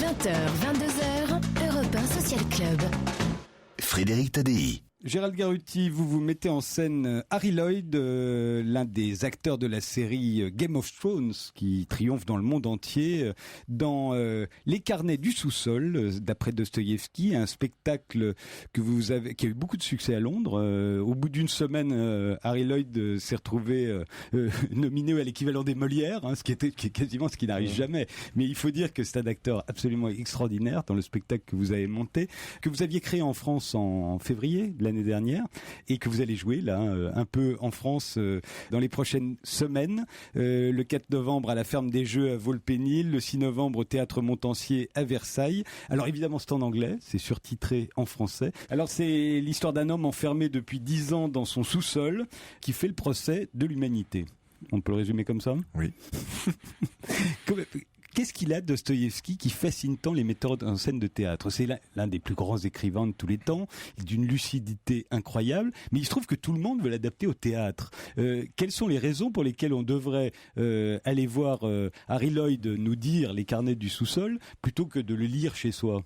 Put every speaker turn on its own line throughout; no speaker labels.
20h, 22h, Europe 1 Social Club.
Frédéric Tadei.
Gérald Garuti, vous mettez en scène Harry Lloyd, l'un des acteurs de la série Game of Thrones qui triomphe dans le monde entier, dans Les Carnets du sous-sol, d'après Dostoïevski, un spectacle qui a eu beaucoup de succès à Londres. Au bout d'une semaine, Harry Lloyd s'est retrouvé nominé à l'équivalent des Molières, ce qui est quasiment ce qui n'arrive jamais. Mais il faut dire que c'est un acteur absolument extraordinaire dans le spectacle que vous avez monté, que vous aviez créé en France en février de l'année dernière et que vous allez jouer là un peu en France dans les prochaines semaines. Le 4 novembre à la Ferme des Jeux à Vaux-le-Pénil, le 6 novembre au Théâtre Montansier à Versailles. Alors évidemment c'est en anglais, c'est surtitré en français. Alors c'est l'histoire d'un homme enfermé depuis 10 ans dans son sous-sol qui fait le procès de l'humanité. On peut le résumer comme ça ?
Oui.
Qu'est-ce qu'il a, Dostoïevski, qui fascine tant les metteurs en scène de théâtre ? C'est l'un des plus grands écrivains de tous les temps, d'une lucidité incroyable, mais il se trouve que tout le monde veut l'adapter au théâtre. Quelles sont les raisons pour lesquelles on devrait aller voir Harry Lloyd nous dire Les Carnets du sous-sol, plutôt que de le lire chez soi ?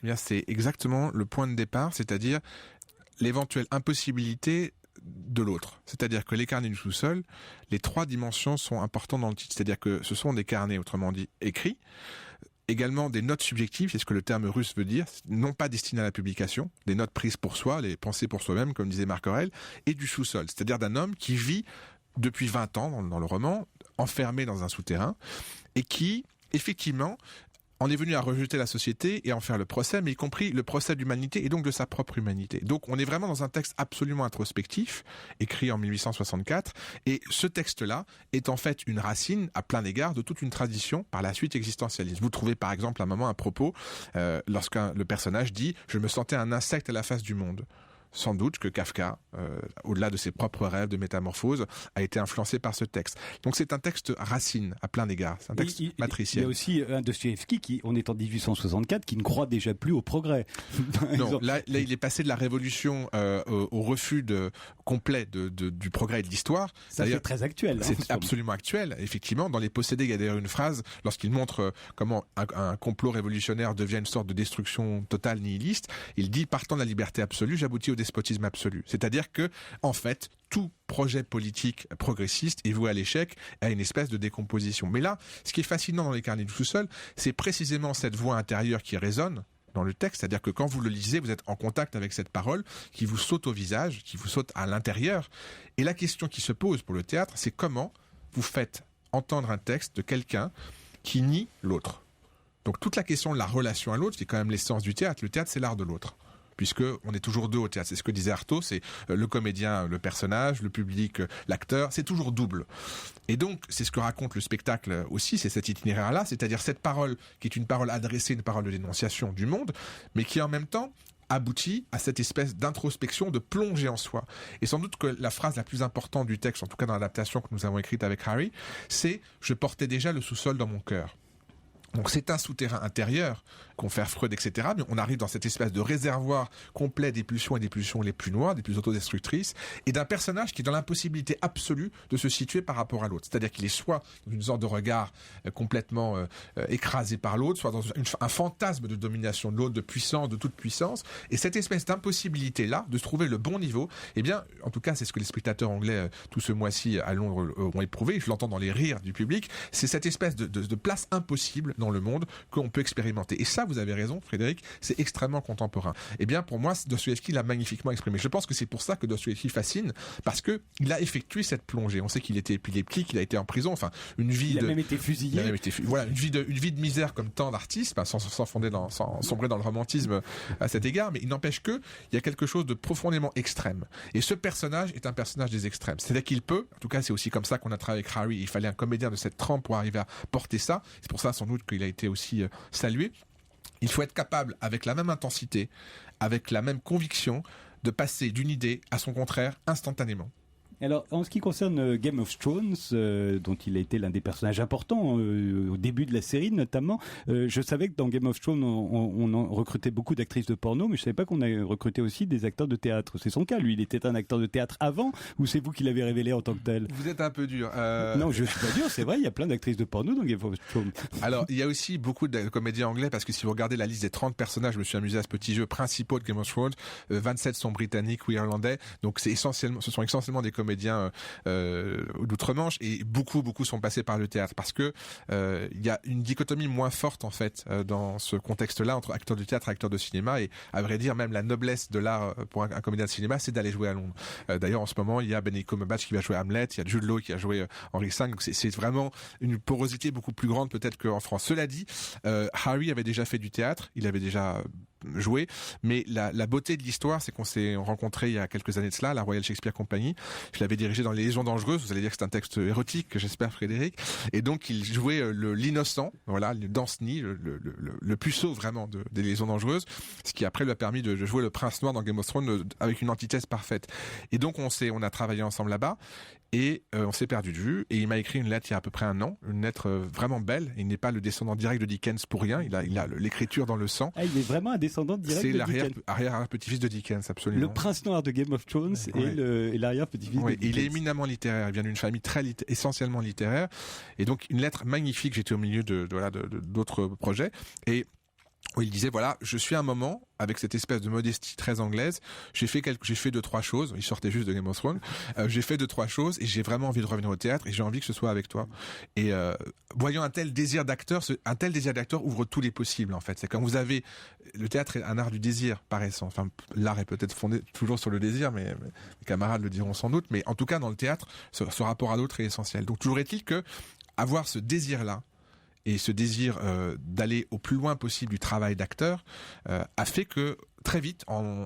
Eh bien, c'est exactement le point de départ, c'est-à-dire l'éventuelle impossibilité de l'autre. C'est-à-dire que les carnets du sous-sol, les 3 dimensions sont importantes dans le titre. C'est-à-dire que ce sont des carnets, autrement dit, écrits, également des notes subjectives, c'est ce que le terme russe veut dire, non pas destinées à la publication, des notes prises pour soi, les pensées pour soi-même, comme disait Marc Aurèle, et du sous-sol, c'est-à-dire d'un homme qui vit depuis 20 ans dans le roman, enfermé dans un souterrain, et qui, effectivement, on est venu à rejeter la société et en faire le procès, mais y compris le procès de l'humanité et donc de sa propre humanité. Donc on est vraiment dans un texte absolument introspectif, écrit en 1864, et ce texte-là est en fait une racine à plein égard de toute une tradition par la suite existentialiste. Vous trouvez par exemple à un moment un propos, lorsque le personnage dit « Je me sentais un insecte à la face du monde ». Sans doute que Kafka, au-delà de ses propres rêves de métamorphose, a été influencé par ce texte. Donc c'est un texte racine à plein d'égards, c'est un texte matriciel.
Il y a aussi un Dostoïevski on est en 1864, qui ne croit déjà plus au progrès.
Non, là il est passé de la révolution au refus complet du progrès et de l'histoire.
Ça c'est très actuel.
C'est absolument actuel, effectivement. Dans Les Possédés, il y a d'ailleurs une phrase, lorsqu'il montre comment un complot révolutionnaire devient une sorte de destruction totale nihiliste, il dit « Partant de la liberté absolue, j'aboutis au despotisme absolu ». C'est-à-dire que, en fait, tout projet politique progressiste est voué à l'échec, à une espèce de décomposition. Mais là, ce qui est fascinant dans Les Carnets du sous-sol, c'est précisément cette voix intérieure qui résonne dans le texte, c'est-à-dire que quand vous le lisez, vous êtes en contact avec cette parole qui vous saute au visage, qui vous saute à l'intérieur. Et la question qui se pose pour le théâtre, c'est comment vous faites entendre un texte de quelqu'un qui nie l'autre. Donc toute la question de la relation à l'autre, c'est quand même l'essence du théâtre. Le théâtre, c'est l'art de l'autre. Puisque on est toujours deux au théâtre. C'est ce que disait Artaud, c'est le comédien, le personnage, le public, l'acteur, c'est toujours double. Et donc, c'est ce que raconte le spectacle aussi, c'est cet itinéraire-là, c'est-à-dire cette parole qui est une parole adressée, une parole de dénonciation du monde, mais qui en même temps aboutit à cette espèce d'introspection, de plongée en soi. Et sans doute que la phrase la plus importante du texte, en tout cas dans l'adaptation que nous avons écrite avec Harry, c'est « Je portais déjà le sous-sol dans mon cœur ». Donc c'est un souterrain intérieur, confère Freud, etc. Mais on arrive dans cette espèce de réservoir complet des pulsions et des pulsions les plus noires, des plus autodestructrices, et d'un personnage qui est dans l'impossibilité absolue de se situer par rapport à l'autre. C'est-à-dire qu'il est soit dans une sorte de regard complètement écrasé par l'autre, soit dans un fantasme de domination de l'autre, de puissance, de toute puissance. Et cette espèce d'impossibilité-là, de se trouver le bon niveau, eh bien, en tout cas, c'est ce que les spectateurs anglais tout ce mois-ci à Londres ont éprouvé, je l'entends dans les rires du public, c'est cette espèce de place impossible dans le monde qu'on peut expérimenter. Et ça, vous avez raison, Frédéric, c'est extrêmement contemporain. Eh bien, pour moi, Dostoïevski l'a magnifiquement exprimé. Je pense que c'est pour ça que Dostoïevski fascine, parce que il a effectué cette plongée. On sait qu'il était épileptique, qu'il a été en prison, enfin, une vie
il a même été fusillé.
Voilà, une vie de misère comme tant d'artistes, sans sombrer dans le romantisme à cet égard, mais il n'empêche que il y a quelque chose de profondément extrême. Et ce personnage est un personnage des extrêmes. C'est-à-dire qu'il peut, en tout cas, c'est aussi comme ça qu'on a travaillé avec Harry, il fallait un comédien de cette trempe pour arriver à porter ça. C'est pour ça, sans doute, qu'il a été aussi salué. Il faut être capable, avec la même intensité, avec la même conviction, de passer d'une idée à son contraire instantanément.
Alors, en ce qui concerne Game of Thrones, dont il a été l'un des personnages importants au début de la série notamment, je savais que dans Game of Thrones, on recrutait beaucoup d'actrices de porno, mais je ne savais pas qu'on a recruté aussi des acteurs de théâtre. C'est son cas, lui. Il était un acteur de théâtre avant, ou c'est vous qui l'avez révélé en tant que tel?
Vous êtes un peu dur.
Non, je suis pas dur, c'est vrai, il y a plein d'actrices de porno dans Game of Thrones.
Alors, il y a aussi beaucoup de comédiens anglais, parce que si vous regardez la liste des 30 personnages, je me suis amusé à ce petit jeu principaux de Game of Thrones, 27 sont britanniques ou irlandais, donc ce sont essentiellement des comédiens d'outre-Manche, et beaucoup sont passés par le théâtre, parce que il y a une dichotomie moins forte en fait dans ce contexte-là entre acteurs de théâtre et acteurs de cinéma, et à vrai dire même la noblesse de l'art pour un comédien de cinéma, c'est d'aller jouer à Londres. D'ailleurs en ce moment il y a Benedict Cumberbatch qui va jouer Hamlet, il y a Jude Law qui a joué Henry V, donc c'est vraiment une porosité beaucoup plus grande peut-être qu'en France. Cela dit, Harry avait déjà fait du théâtre, il avait déjà joué, mais la beauté de l'histoire, c'est qu'on s'est rencontrés il y a quelques années de cela à la Royal Shakespeare Company. Je l'avais dirigé dans Les Légions dangereuses, vous allez dire que c'est un texte érotique, j'espère, Frédéric, et donc il jouait l'innocent, voilà, le Danceny, le puceau vraiment des Légions dangereuses, ce qui après lui a permis de jouer le prince noir dans Game of Thrones avec une antithèse parfaite. Et donc on a travaillé ensemble là-bas, et on s'est perdu de vue, et il m'a écrit une lettre il y a à peu près un an, une lettre vraiment belle. Il n'est pas le descendant direct de Dickens pour rien, il a l'écriture dans le sang.
Ah, il est vraiment un descendant direct de Dickens.
C'est l'arrière-petit-fils de Dickens, absolument.
Le prince noir de Game of Thrones et l'arrière-petit-fils de Dickens.
Il est éminemment littéraire, il vient d'une famille essentiellement littéraire, et donc une lettre magnifique. J'étais au milieu d'autres projets, et où il disait voilà, je suis à un moment avec cette espèce de modestie très anglaise, j'ai fait 2-3 choses, il sortait juste de Game of Thrones, j'ai fait 2-3 choses et j'ai vraiment envie de revenir au théâtre et j'ai envie que ce soit avec toi. Et voyant un tel désir d'acteur ouvre tous les possibles en fait. C'est quand vous avez le théâtre est un art du désir par essence. Enfin, l'art est peut-être fondé toujours sur le désir, mais mes camarades le diront sans doute, mais en tout cas dans le théâtre, ce rapport à l'autre est essentiel. Donc toujours est-il que avoir ce désir-là et ce désir d'aller au plus loin possible du travail d'acteur a fait que très vite, en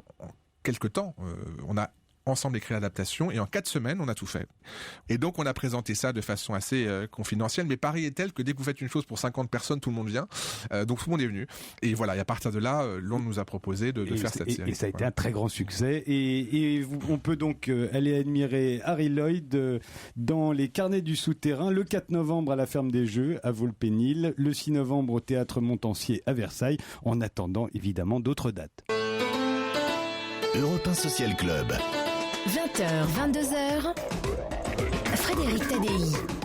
quelques temps, on a ensemble écrit l'adaptation et en 4 semaines on a tout fait. Et donc on a présenté ça de façon assez confidentielle, mais Paris est tel que dès que vous faites une chose pour 50 personnes, tout le monde vient, donc tout le monde est venu. Et voilà, et à partir de là, Londres nous a proposé de faire cette série.
Et ça a été un très grand succès, et on peut donc aller admirer Harry Lloyd dans Les Carnets du Souterrain le 4 novembre à la Ferme des Jeux à Vaux-le-Pénil, le 6 novembre au Théâtre Montansier à Versailles, en attendant évidemment d'autres dates.
Europe 1 Social Club.
20h, 22h, Frédéric Tadei.